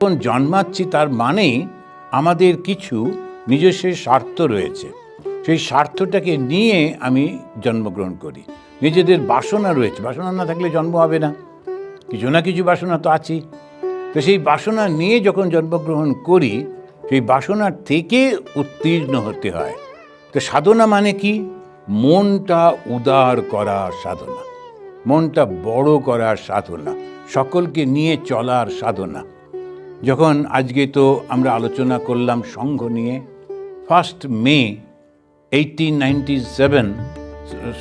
যখন জন্মাচ্ছি তার মানেই আমাদের কিছু নিজস্ব স্বার্থ রয়েছে, সেই স্বার্থটাকে নিয়ে আমি জন্মগ্রহণ করি। নিজেদের বাসনা রয়েছে, বাসনা না থাকলে জন্ম হবে না, কিছু না কিছু বাসনা তো আছেই। তো সেই বাসনা নিয়ে যখন জন্মগ্রহণ করি, সেই বাসনার থেকে উত্তীর্ণ হতে হয়। তো সাধনা মানে কি? মনটা উদার করার সাধনা, মনটা বড় করার সাধনা, সকলকে নিয়ে চলার সাধনা। যখন আজকে তো আমরা আলোচনা করলাম সংঘ নিয়ে, 1 মে 1897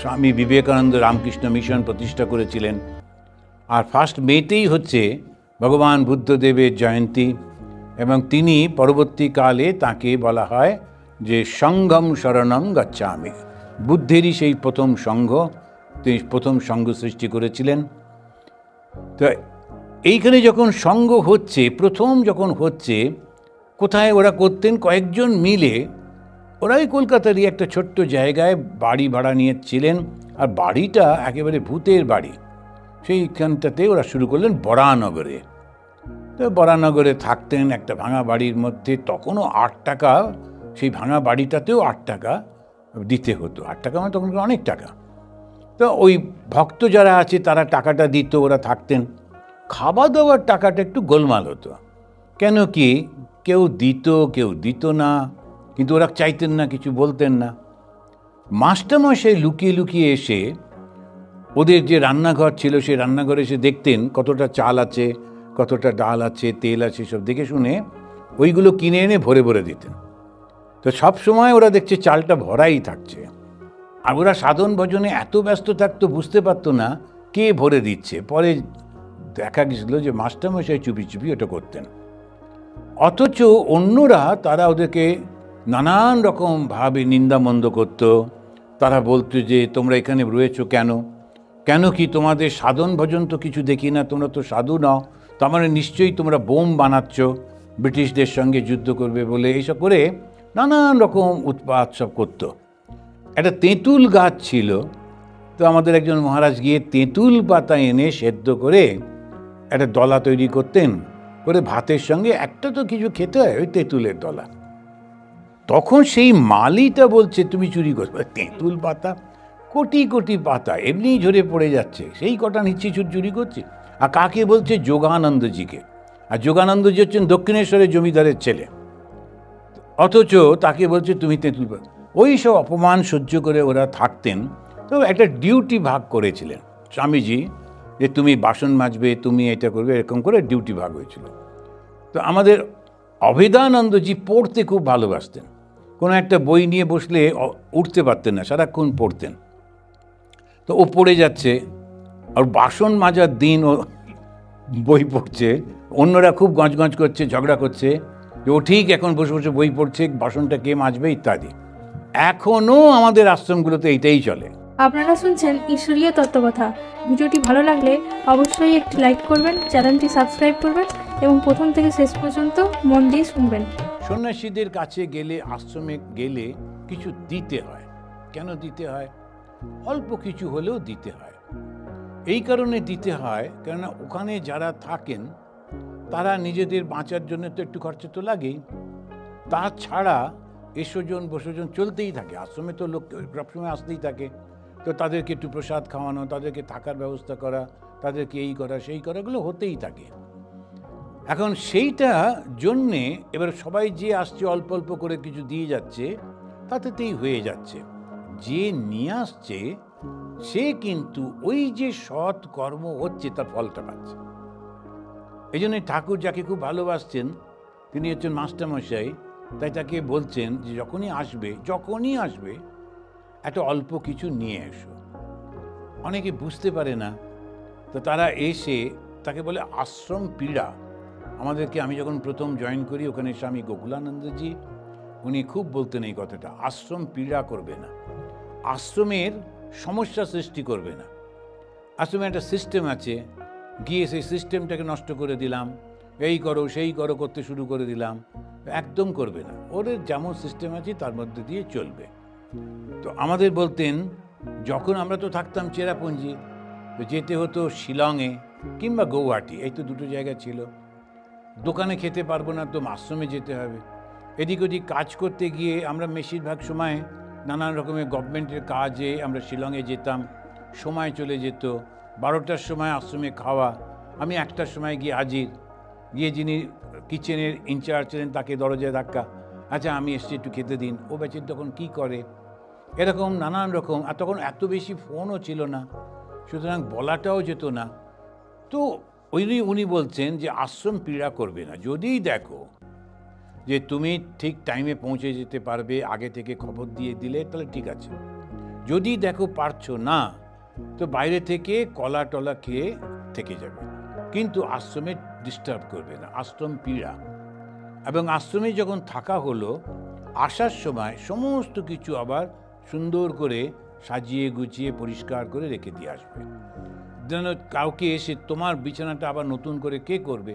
স্বামী বিবেকানন্দ রামকৃষ্ণ মিশন প্রতিষ্ঠা করেছিলেন। আর 1 মেতেই হচ্ছে ভগবান বুদ্ধদেবের জয়ন্তী, এবং তিনি পরবর্তীকালে তাকে বলা হয় যে সংঘম শরণম গচ্ছামি, বুদ্ধেরই সেই প্রথম সংঘ, তিনি প্রথম সংঘ সৃষ্টি করেছিলেন। তো এইখানে যখন সংঘ হচ্ছে, প্রথম যখন হচ্ছে, কোথায় ওরা করতেন? কয়েকজন মিলে ওরাই কলকাতারই একটা ছোট্ট জায়গায় বাড়ি ভাড়া নিয়েছিলেন, আর বাড়িটা একেবারে ভূতের বাড়ি। সেইখানটাতে ওরা শুরু করলেন বরানগরে। তো বরানগরে থাকতেন একটা ভাঙা বাড়ির মধ্যে। তখনও 8 টাকা, সেই ভাঙা বাড়িটাতেও 8 টাকা দিতে হতো। 8 টাকা মানে তখন অনেক টাকা। তো ওই ভক্ত যারা আছে তারা টাকাটা দিত, ওরা থাকতেন। খাওয়া দাওয়ার টাকাটা একটু গোলমাল হতো। কেন কি, কেউ দিত না, কিন্তু ওরা চাইতেন না, কিছু বলতেন না। মাস্টারমশাই লুকিয়ে লুকিয়ে এসে ওদের যে রান্নাঘর ছিল, সেই রান্নাঘরে এসে দেখতেন কতটা চাল আছে, কতটা ডাল আছে, তেল আছে, সব দেখে শুনে ওইগুলো কিনে এনে ভরে ভরে দিতেন। তো সব সময় ওরা দেখছে চালটা ভরাই থাকছে, আর ওরা সাধন ভজনে এত ব্যস্ত থাকতো, বুঝতে পারতো না কে ভরে দিচ্ছে। পরে দেখা গেছিল যে মাস্টারমশাই চুপি চুপি ওটা করতেন। অথচ অন্যরা তারা ওদেরকে নানান রকমভাবে নিন্দামন্দ করত। তারা বলতো যে তোমরা এখানে রয়েছো কেন, কেন কি তোমাদের সাধন ভজন তো কিছু দেখি না, তোমরা তো সাধু নও, তার মানে নিশ্চয়ই তোমরা বোম বানাচ্ছ ব্রিটিশদের সঙ্গে যুদ্ধ করবে বলে, এইসব করে নানান রকম উৎপাত সব করতো। একটা তেঁতুল গাছ ছিল, তো আমাদের একজন মহারাজ গিয়ে তেঁতুল পাতা এনে সেদ্ধ করে একটা দলা তৈরি করতেন, করে ভাতের সঙ্গে একটা তো কিছু খেতে হয়, ওই তেঁতুলের দলা। তখন সেই মালিটা বলছে তুমি চুরি করবে তেঁতুল পাতা, কোটি কোটি পাতা এমনিই ঝরে পড়ে যাচ্ছে, সেই কটা নিচ্ছি চুরি করছি। আর কাকে বলছে? যোগানন্দজিকে। আর যোগানন্দজি হচ্ছেন দক্ষিণেশ্বরের জমিদারের ছেলে, অথচ তাকে বলছে তুমি তেঁতুল পাতা। ওই সব অপমান সহ্য করে ওরা থাকতেন। তো একটা ডিউটি ভাগ করেছিলেন স্বামীজি, যে তুমি বাসন মাজবে, তুমি এটা করবে, এরকম করে ডিউটি ভাগ হয়েছিল। তো আমাদের অভেদানন্দজি পড়তে খুব ভালোবাসতেন। কোনো একটা বই নিয়ে বসলে উঠতে পারতেন না, সারাক্ষণ পড়তেন। তো ও পড়ে যাচ্ছে, আর বাসন মাজার দিন ও বই পড়ছে, অন্যরা খুব গঁজগঁজ করছে, ঝগড়া করছে যে ও ঠিক এখন বসে বসে বই পড়ছে, বাসনটা কে মাজবে ইত্যাদি। এখনও আমাদের আশ্রমগুলোতে এইটাই চলে। আপনারা শুনছেন ঈশ্বরীয় তত্ত্বকথা। ভিডিওটি ভালো লাগলে অবশ্যই একটি লাইক করবেন, চ্যানেলটি সাবস্ক্রাইব করবেন এবং প্রথম থেকে শেষ পর্যন্ত মন দিয়ে শুনবেন। সন্ন্যাসীদের কাছে গেলে, আশ্রমে গেলে কিছু দিতে হয়। কেন দিতে হয়? অল্প কিছু হলেও দিতে হয়। এই কারণে দিতে হয়, কেননা ওখানে যারা থাকেন তারা নিজেদের বাঁচার জন্য তো একটু খরচা তো লাগেই। তাছাড়া এসোজন বসোজন চলতেই থাকে, আশ্রমে তো লোক সবসময় আসতেই থাকে। তো তাদেরকে একটু প্রসাদ খাওয়ানো, তাদেরকে থাকার ব্যবস্থা করা, তাদেরকে এই করা সেই করাগুলো হতেই থাকে। এখন সেইটা জন্যে এবার সবাই যে আসছে অল্প অল্প করে কিছু দিয়ে যাচ্ছে, তাতেই হয়ে যাচ্ছে। যে নিয়ে আসছে সে কিন্তু ওই যে সৎ কর্ম হচ্ছে তার ফলটা পাচ্ছে। এই জন্যই ঠাকুর যাকে খুব ভালোবাসছেন, তিনি হচ্ছেন মাস্টারমশাই, তাই তাকে বলছেন যে যখনই আসবে একটা অল্প কিছু নিয়ে এসো। অনেকে বুঝতে পারে না, তো তারা এসে তাকে বলে আশ্রম পীড়া। আমি যখন প্রথম জয়েন করি, ওখানে স্বামী গোকুলানন্দজি উনি খুব বলতেন এই কথাটা, আশ্রম পীড়া করবে না, আশ্রমের সমস্যা সৃষ্টি করবে না। আশ্রমে একটা সিস্টেম আছে, গিয়ে সেই সিস্টেমটাকে নষ্ট করে দিলাম, এই করো সেই করো করতে শুরু করে দিলাম, একদম করবে না। ওদের যেমন সিস্টেম আছে তার মধ্যে দিয়ে চলবে। তো আমাদের বলতেন, যখন আমরা তো থাকতাম চেরাপুঞ্জি, তো যেতে হতো শিলংয়ে কিংবা গৌহাটি, এই তো দুটো জায়গা ছিল। দোকানে খেতে পারবো না, তো আশ্রমে যেতে হবে। এদিক ওদিক কাজ করতে গিয়ে আমরা বেশিরভাগ সময় নানান রকমের গভর্নমেন্টের কাজে আমরা শিলংয়ে যেতাম, সময় চলে যেত। 12টার সময় আশ্রমে খাওয়া, আমি 1টার সময় গিয়ে হাজির, গিয়ে যিনি কিচেনের ইনচার্জ ছিলেন তাকে দরজায় ধাক্কা, আচ্ছা আমি এসছি একটু খেতে দিন। ও বেচারি তখন কী করে, এরকম নানান রকম। আর তখন এত বেশি ফোনও ছিল না, সুতরাং বলাটাও যেত না। তো উনি বলছেন যে আশ্রম পীড়া করবে না, যদি দেখো যে তুমি ঠিক টাইমে পৌঁছে যেতে পারবে, আগে থেকে খবর দিয়ে দিলে তাহলে ঠিক আছে। যদি দেখো পারছো না, তো বাইরে থেকে কলা টলা খেয়ে থেকে যাবে, কিন্তু আশ্রমে ডিস্টার্ব করবে না, আশ্রম পীড়া। এবং আশ্রমে যখন থাকা হলো, আসার সময় সমস্ত কিছু আবার সুন্দর করে সাজিয়ে গুছিয়ে পরিষ্কার করে রেখে দিয়ে আসবে। যেন কাউকে এসে তোমার বিছানাটা আবার নতুন করে কে করবে,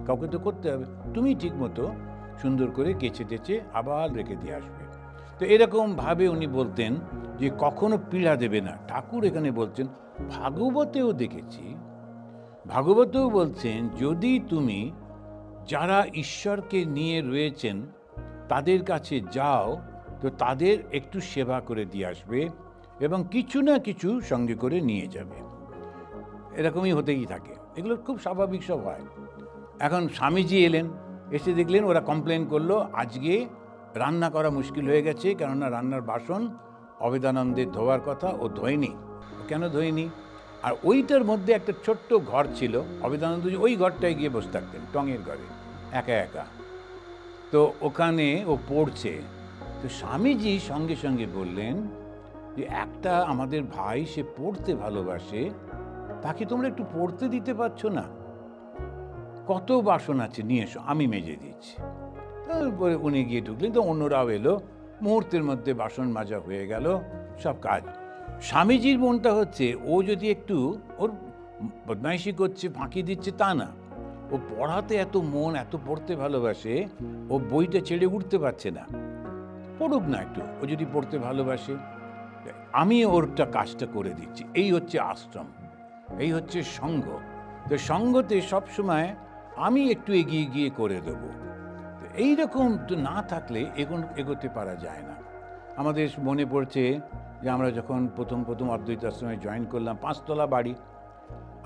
কাউকে তো করতে হবে, তুমি ঠিক মতো সুন্দর করে কেচে টেচে আবার রেখে দিয়ে আসবে। তো এরকমভাবে উনি বলতেন যে কখনো পীড়া দেবে না। ঠাকুর এখানে বলছেন, ভাগবতেও দেখেছি, ভাগবতেও বলছেন যদি তুমি যারা ঈশ্বরকে নিয়ে রয়েছেন তাদের কাছে যাও, তো তাদের একটু সেবা করে দিয়ে আসবে এবং কিছু না কিছু সঙ্গে করে নিয়ে যাবে। এরকমই হতেই থাকে, এগুলো খুব স্বাভাবিক সব হয়। এখন স্বামীজি এলেন, এসে দেখলেন ওরা কমপ্লেন করলো আজকে রান্না করা মুশকিল হয়ে গেছে, কেননা রান্নার বাসন অবেদানন্দের ধোয়ার কথা, ও ধোয়নি। কেন ধোয়নি? আর ওইটার মধ্যে একটা ছোট্ট ঘর ছিল, অবেদানন্দ ওই ঘরটায় গিয়ে বসে থাকতেন, টঙের ঘরে একা একা। তো ওখানে ও পড়ছে। তো স্বামীজি সঙ্গে সঙ্গে বললেন যে একটা আমাদের ভাই, সে পড়তে ভালোবাসে, তাকে তোমরা একটু পড়তে দিতে পারছো না? কত বাসন আছে, নিয়ে এসো, আমি মেজে দিচ্ছি। তারপরে উনি গিয়ে ঢুকলেন, তো অন্যরাও এলো, মুহূর্তের মধ্যে বাসন মাজা হয়ে গেল, সব কাজ। স্বামীজির মনটা হচ্ছে ও যদি একটু ওর বদমাইশি করছে, ফাঁকি দিচ্ছে, তা না, ও পড়াতে এত মন, এত পড়তে ভালোবাসে, ও বইটা ছেড়ে উঠতে পারছে না। পড়ুক না একটু, ও যদি পড়তে ভালোবাসে, আমি ওরটা কাজটা করে দিচ্ছি। এই হচ্ছে আশ্রম, এই হচ্ছে সঙ্ঘ। তো সঙ্ঘতে সবসময় আমি একটু এগিয়ে গিয়ে করে দেবো। এইরকম না থাকলে এগোতে পারা যায় না। আমাদের মনে পড়ছে যে আমরা যখন প্রথম অদ্বৈত আশ্রমে জয়েন করলাম, 5তলা বাড়ি,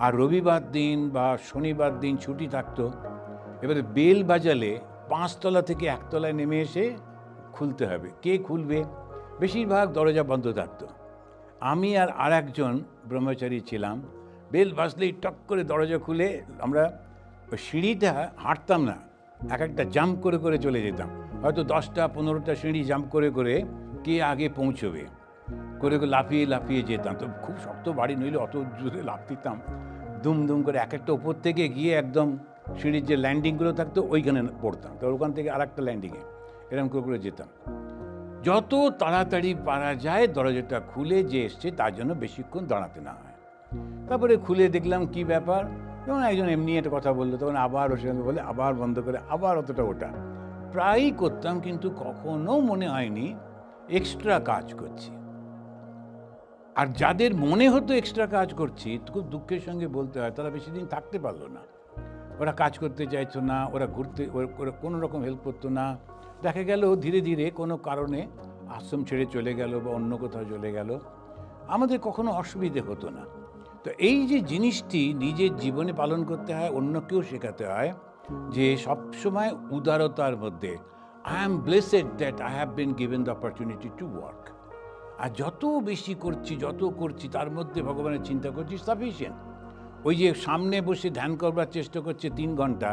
আর রবিবার দিন বা শনিবার দিন ছুটি থাকতো। এবারে বেল বাজালে 5তলা থেকে 1তলায় নেমে এসে খুলতে হবে। কে খুলবে? বেশিরভাগ দরজা বন্ধ থাকতো। আমি আর একজন ব্রহ্মচারী ছিলাম, বেল বাজলেই টক করে দরজা খুলে আমরা সিঁড়িটা হাঁটতাম না, এক একটা জাম্প করে করে চলে যেতাম। হয়তো 10টা 15টা সিঁড়ি জাম্প করে করে কে আগে পৌঁছবে করে লাফিয়ে লাফিয়ে যেতাম। তো খুব শক্ত বাড়ি, নইলে অত জোরে লাফ দিতাম, দুম দুম করে এক একটা ওপর থেকে গিয়ে একদম সিঁড়ির যে ল্যান্ডিংগুলো থাকতো ওইখানে পড়তাম, তো ওখান থেকে আর একটা ল্যান্ডিংয়ে এরকম করে করে যেতাম। যত তাড়াতাড়ি পারা যায় দরজাটা খুলে যে এসছে তার জন্য বেশিক্ষণ দাঁড়াতে না হয়। তারপরে খুলে দেখলাম কি ব্যাপার, যেমন একজন এমনি একটা কথা বললো, তখন আবার ওর সঙ্গে বলে আবার বন্ধ করে আবার অতটা ওটা প্রায়ই করতাম, কিন্তু কখনো মনে হয়নি এক্সট্রা কাজ করছি। আর যাদের মনে হতো এক্সট্রা কাজ করছি, খুব দুঃখের সঙ্গে বলতে হয়, তারা বেশি দিন থাকতে পারলো না। ওরা কাজ করতে চাইতো না, ওরা ঘুরতে, ওরা কোনো রকম হেল্প করতো না। দেখা গেল ধীরে ধীরে কোনো কারণে আশ্রম ছেড়ে চলে গেল বা অন্য কোথাও চলে গেল, আমাদের কখনো অসুবিধে হতো না। তো এই যে জিনিসটি নিজের জীবনে পালন করতে হয়, অন্যকেও শেখাতে হয় যে সবসময় উদারতার মধ্যে, I am blessed that I have been given the opportunity to work. আর যত বেশি করছি, যত করছি, তার মধ্যে ভগবানের চিন্তা করছি, সাফিসিয়েন্ট। ওই যে সামনে বসে ধ্যান করবার চেষ্টা করছে 3 ঘন্টা,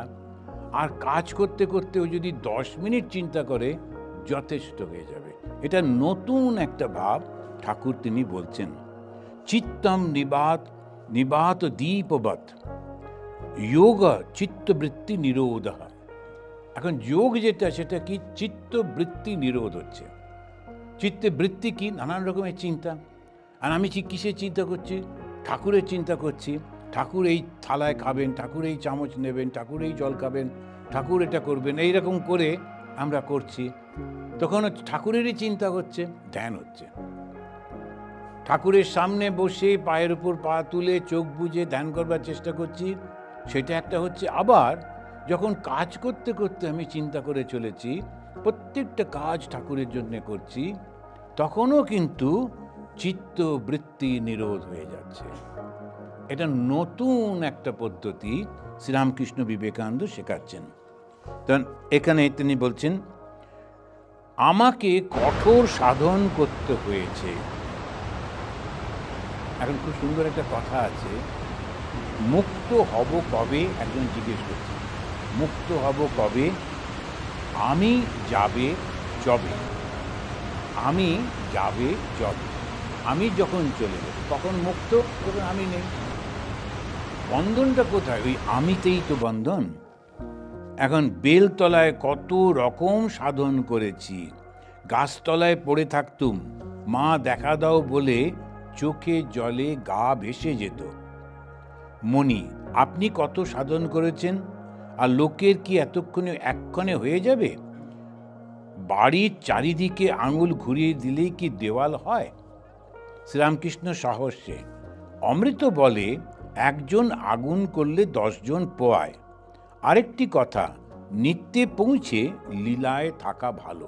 আর কাজ করতে করতে ও যদি 10 মিনিট চিন্তা করে, যথেষ্ট হয়ে যাবে। এটা নতুন একটা ভাব ঠাকুর তিনি বলছেন, চিত্তম নিবাত দীপবৎ যোগ চিত্তবৃত্তি নিরোধ। এখন যোগ যেটা, সেটা কি? চিত্তবৃত্তি নিরোধ হচ্ছে। চিত্তে বৃত্তি কি? নানান রকমের চিন্তা। আর আমি কিসের চিন্তা করছি? ঠাকুরের চিন্তা করছি। ঠাকুর এই থালায় খাবেন, ঠাকুর এই চামচ নেবেন, ঠাকুর এই জল খাবেন, ঠাকুর এটা করবেন, এইরকম করে আমরা করছি। তখন ঠাকুরেরই চিন্তা হচ্ছে, ধ্যান হচ্ছে। ঠাকুরের সামনে বসে পায়ের উপর পা তুলে চোখ বুজে ধ্যান করবার চেষ্টা করছি, সেটা একটা হচ্ছে। আবার যখন কাজ করতে করতে আমি চিন্তা করে চলেছি, প্রত্যেকটা কাজ ঠাকুরের জন্য করছি, তখনও কিন্তু চিত্ত বৃত্তি নিরোধ হয়ে যাচ্ছে। এটা নতুন একটা পদ্ধতি শ্রীরামকৃষ্ণ বিবেকানন্দ শেখাচ্ছেন। তখন এখানে তিনি বলছেন, আমাকে কঠোর সাধন করতে হয়েছে। এখন খুব সুন্দর একটা কথা আছে, মুক্ত হব কবে? একজন জিজ্ঞেস করছে, মুক্ত হব কবে? আমি যাবে যবে, আমি যাবে যবে, আমি যখন চলে যাব তখন মুক্ত, তখন আমি নেই। বন্ধনটা কোথায়? ওই আমিতেই তো বন্ধন। এখন বেলতলায় কত রকম সাধন করেছি, গাছতলায় পড়ে থাকতুম, মা দেখা দাও বলে চোখে জলে গা ভেসে যেত। মণি, আপনি কত সাধন করেছেন, আর লোকের কি এতক্ষণে এক্ষণে হয়ে যাবে? বাড়ির চারিদিকে আঙুল ঘুরিয়ে দিলেই কি দেওয়াল হয়? শ্রীরামকৃষ্ণ সাহস্যে, অমৃত বলে একজন আগুন করলে 10 জন পোয়ায়। আরেকটি কথা, নিত্যে পৌঁছে লীলায় থাকা ভালো।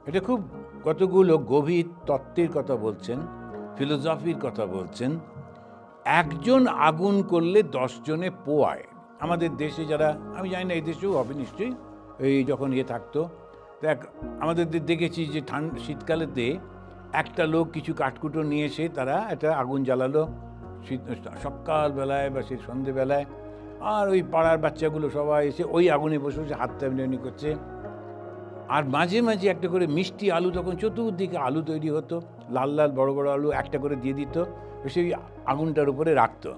এটা খুব কতগুলো গভীর তত্ত্বের কথা বলছেন, ফিলোসফির কথা বলছেন। একজন আগুন করলে 10 জনে পোয়ায়। আমাদের দেশে যারা, আমি জানি না এই দেশেও হবে নিশ্চয়ই, এই যখন থাকতো, দেখ আমাদের দেখেছি যে শীতকালেতে একটা লোক কিছু কাঠকুটো নিয়ে এসে তারা একটা আগুন জ্বালালো সকালবেলায় বা সেই সন্ধেবেলায়, আর ওই পাড়ার বাচ্চাগুলো সবাই এসে ওই আগুনে বসে বসে হাত টানি করছে। আর মাঝে মাঝে একটা করে মিষ্টি আলু, তখন চতুর্দিকে আলু তৈরি হতো, লাল লাল বড় বড় আলু একটা করে দিয়ে দিত, সেই আগুনটার উপরে রাখতো,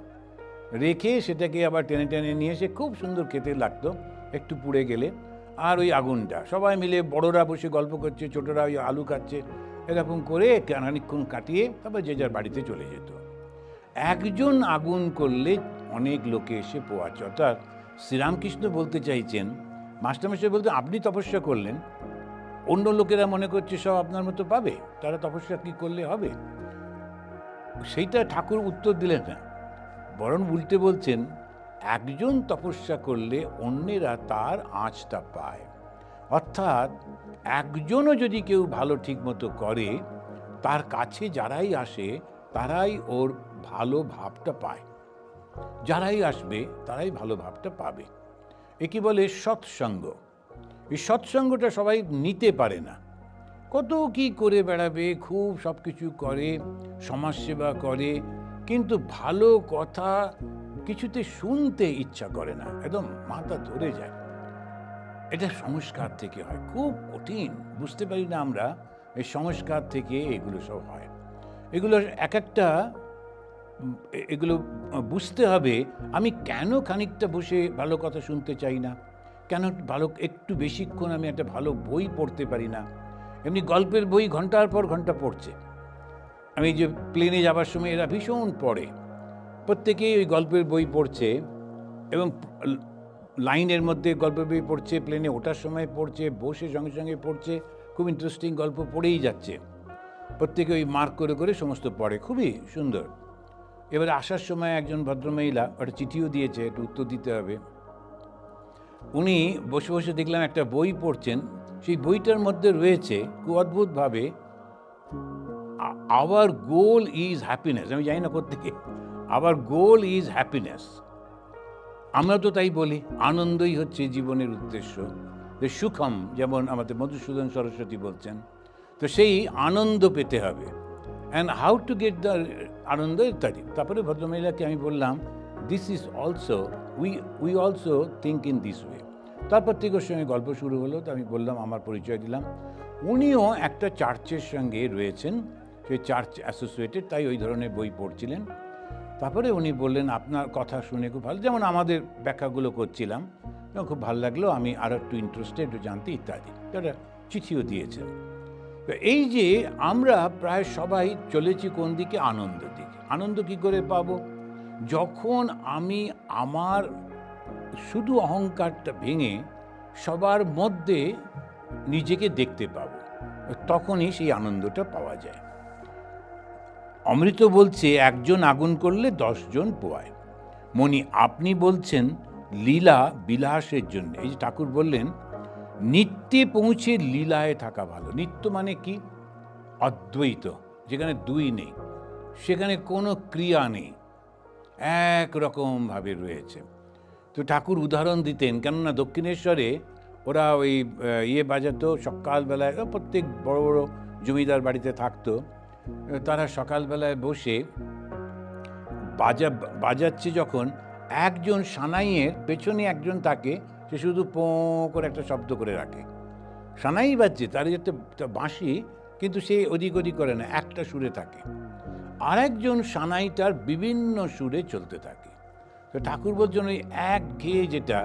রেখে সেটাকে আবার টেনে টেনে নিয়ে এসে খুব সুন্দর খেতে লাগতো একটু পুড়ে গেলে। আর ওই আগুনটা সবাই মিলে, বড়রা বসে গল্প করছে, ছোটরা ওই আলু খাচ্ছে, এরকম করে খানিকক্ষণ কাটিয়ে তারপর যে যার বাড়িতে চলে যেত। একজন আগুন করলে অনেক লোকে এসে পোয়াচ্ছে। অর্থাৎ শ্রীরামকৃষ্ণ বলতে চাইছেন, মাস্টারমশাই বলতে আপনি তপস্যা করলেন, অন্য লোকেরা মনে করছে সব আপনার মতো পাবে, তারা তপস্যা কি করলে হবে? সেইটা ঠাকুর উত্তর দিলেন না, বরং উল্টে বলছেন, একজন তপস্যা করলে অন্যেরা তার আঁচটা পায়। অর্থাৎ একজনও যদি কেউ ভালো ঠিক মতো করে, তার কাছে যারাই আসে তারাই ওর ভালো ভাবটা পায়, যারাই আসবে তারাই ভালো ভাবটা পাবে। একে বলে সৎসঙ্গ। এই সৎসঙ্গটা সবাই নিতে পারে না, কত কি করে বেড়াবে, খুব সব কিছু করে, সমাজসেবা করে, কিন্তু ভালো কথা কিছুতে শুনতে ইচ্ছা করে না, একদম মাথা ধরে যায়। এটা সংস্কার থেকে হয়, খুব কঠিন, বুঝতে পারি না আমরা, এই সংস্কার থেকে এগুলো সব হয়। এগুলো এক একটা, এগুলো বুঝতে হবে, আমি কেন খানিকটা বসে ভালো কথা শুনতে চাই না, কেন ভালো একটু বেশিক্ষণ আমি একটা ভালো বই পড়তে পারি না। এমনি গল্পের বই ঘন্টার পর ঘন্টা পড়ছে, আমি যে প্লেনে যাবার সময় এরা ভীষণ পড়ে, প্রত্যেকেই ওই গল্পের বই পড়ছে, এবং লাইনের মধ্যে গল্পের বই পড়ছে, প্লেনে ওঠার সময় পড়ছে, বসে সঙ্গে সঙ্গে পড়ছে, খুব ইন্টারেস্টিং গল্প পড়েই যাচ্ছে, প্রত্যেকে ওই মার্ক করে করে সমস্ত পড়ে, খুবই সুন্দর। এবারে আসার সময় একজন ভদ্রমহিলা একটা চিঠিও দিয়েছে, একটু উত্তর দিতে হবে। উনি বসে বসে দেখলাম একটা বই পড়ছেন, সেই বইটার মধ্যে রয়েছে খুব অদ্ভুতভাবে, আওয়ার গোল ইজ হ্যাপিনেস। আমি জানি না কোত্থেকে, আওয়ার গোল ইজ হ্যাপিনেস। আমরা তো তাই বলি, আনন্দই হচ্ছে জীবনের উদ্দেশ্য, যে সুখম, যেমন আমাদের মধুসূদন সরস্বতী বলছেন। তো সেই আনন্দ পেতে হবে, and how to get the আনন্দ ইত্যাদি। তারপরে ভদ্রমহিলাকে আমি বললাম, this is also, we also think in this way. তারপর থেকে ওর সঙ্গে গল্প শুরু হলো, তো আমি বললাম, আমার পরিচয় দিলাম। উনিও একটা চার্চের সঙ্গে রয়েছেন, সেই চার্চ অ্যাসোসিয়েটেড, তাই ওই ধরনের বই পড়ছিলেন। তারপরে উনি বললেন, আপনার কথা শুনে খুব ভালো, যেমন আমাদের ব্যাখ্যাগুলো করছিলাম, খুব ভালো লাগলো, আমি আরও একটু ইন্টারেস্টেড জানতে ইত্যাদি, একটা চিঠিও দিয়েছেন। তো এই যে আমরা প্রায় সবাই চলেছি কোন দিকে? আনন্দের দিকে। আনন্দ কি করে পাবো? যখন আমি আমার শুধু অহংকারটা ভেঙে সবার মধ্যে নিজেকে দেখতে পাবো, তখনই সেই আনন্দটা পাওয়া যায়। অমৃত বলছে একজন আগুন করলে 10 জন পোয়ায়। মণি, আপনি বলছেন লীলা বিলাসের জন্য। এই যে ঠাকুর বললেন নিত্যে পৌঁছে লীলায় থাকা ভালো। নিত্য মানে কি? অদ্বৈত, যেখানে দুই নেই, সেখানে কোনো ক্রিয়া নেই, একরকমভাবে রয়েছে। তো ঠাকুর উদাহরণ দিতেন, কেননা দক্ষিণেশ্বরে ওরা ওই বাজাতো সকালবেলায়, প্রত্যেক বড় বড় জমিদার বাড়িতে থাকতো, তারা সকালবেলায় বসে বাজাচ্ছে যখন, একজন সানাইয়ের পেছনে একজন থাকে, সে শুধু পোঁ করে একটা শব্দ করে রাখে। সানাই বাজছে, তার একটা বাঁশি, কিন্তু সে ওদিক ওদিক করে না, একটা সুরে থাকে। আরেকজন সানাইটার বিভিন্ন সুরে চলতে থাকে। তো ঠাকুর বলছেন ওই একঘেয়ে যেটা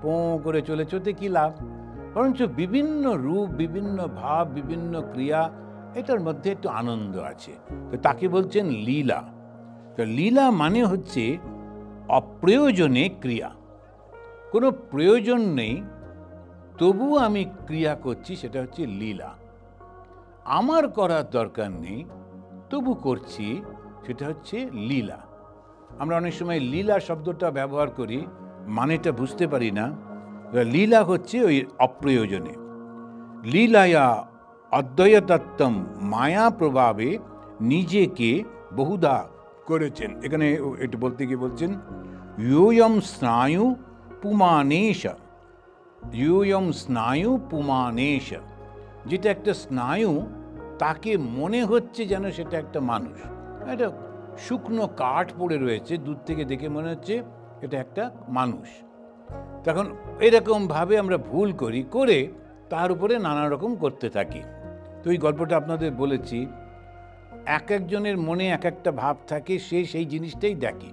পোঁ করে চলে চলতে কী লাভ, বরঞ্চ বিভিন্ন রূপ, বিভিন্ন ভাব, বিভিন্ন ক্রিয়া, এটার মধ্যে একটু আনন্দ আছে। তো তাকে বলছেন লীলা। তো লীলা মানে হচ্ছে অপ্রয়োজনে ক্রিয়া, কোনো প্রয়োজন নেই, তবু আমি ক্রিয়া করছি, সেটা হচ্ছে লীলা। আমার করার দরকার নেই, তবু করছি, সেটা হচ্ছে লীলা। আমরা অনেক সময় লীলা শব্দটা ব্যবহার করি, মানেটা বুঝতে পারি না। লীলা হচ্ছে ওই অপ্রয়োজনে। লীলায়া অদ্বৈতত্বম মায়া প্রভাবে নিজেকে বহুধা করেছেন। এখানে একটু বলতে গিয়ে বলছেন ইয়ম স্নায়ু পুমানেশ, ইয়ম স্নায়ু পুমানেশ, যেটা একটা স্নায়ু, তাকে মনে হচ্ছে যেন সেটা একটা মানুষ। এটা শুকনো কাঠ পড়ে রয়েছে, দূর থেকে দেখে মনে হচ্ছে এটা একটা মানুষ। তখন এরকমভাবে আমরা ভুল করি, করে তার উপরে নানা রকম করতে থাকি। তো এই গল্পটা আপনাদের বলেছি, এক একজনের মনে এক একটা ভাব থাকে, সে সেই জিনিসটাই দেখে।